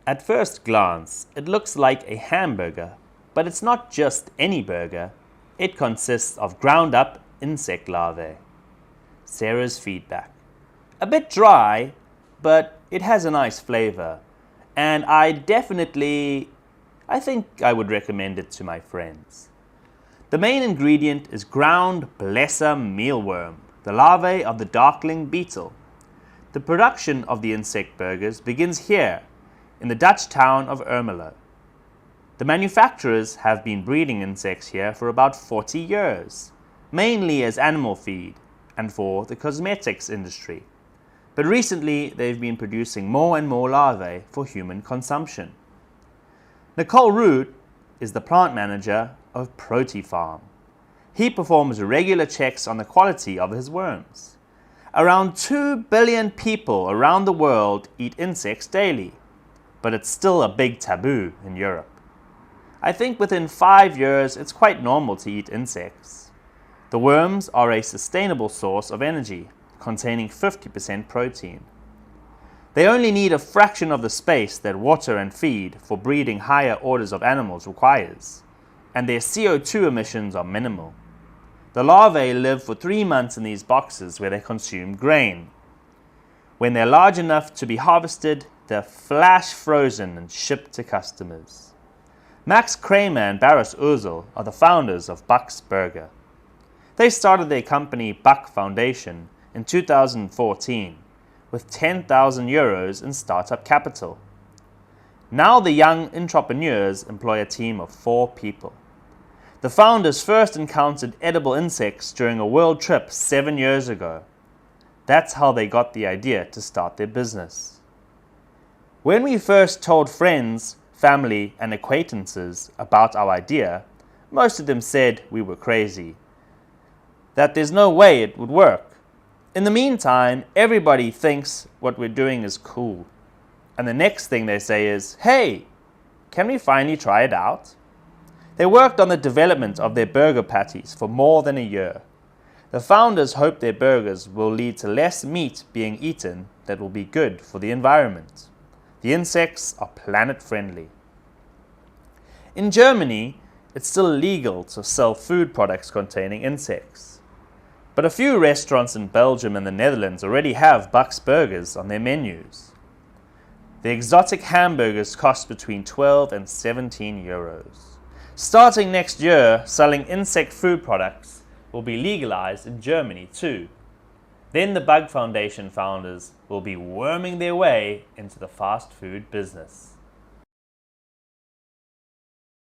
At first glance, it looks like a hamburger, but it's not just any burger. It consists of ground up insect larvae. Sarah's feedback. A bit dry, but it has a nice flavor. And I think I would recommend it to my friends. The main ingredient is ground blesser mealworm, the larvae of the darkling beetle. The production of the insect burgers begins here, in the Dutch town of Ermelo. The manufacturers have been breeding insects here for about 40 years, mainly as animal feed and for the cosmetics industry. But recently they've been producing more and more larvae for human consumption. Nicole Root is the plant manager of Protefarm. He performs regular checks on the quality of his worms. Around 2 billion people around the world eat insects daily, but it's still a big taboo in Europe. I think within 5 years it's quite normal to eat insects. The worms are a sustainable source of energy, containing 50% protein. They only need a fraction of the space that water and feed for breeding higher orders of animals requires, and their CO2 emissions are minimal. The larvae live for 3 months in these boxes where they consume grain. When they're large enough to be harvested, they're flash frozen and shipped to customers. Max Kramer and Baris Uzel are the founders of Buck's Burger. They started their company Buck Foundation in 2014 with 10,000 euros in startup capital. Now the young entrepreneurs employ a team of 4 people. The founders first encountered edible insects during a world trip 7 years ago. That's how they got the idea to start their business. When we first told friends, family, and acquaintances about our idea, most of them said we were crazy, that there's no way it would work. In the meantime, everybody thinks what we're doing is cool. And the next thing they say is, hey, can we finally try it out? They worked on the development of their burger patties for more than a year. The founders hope their burgers will lead to less meat being eaten that will be good for the environment. The insects are planet-friendly. In Germany, it's still illegal to sell food products containing insects. But a few restaurants in Belgium and the Netherlands already have Buck's Burgers on their menus. The exotic hamburgers cost between 12 and 17 euros. Starting next year, selling insect food products will be legalized in Germany too. Then the Bug Foundation founders will be worming their way into the fast food business.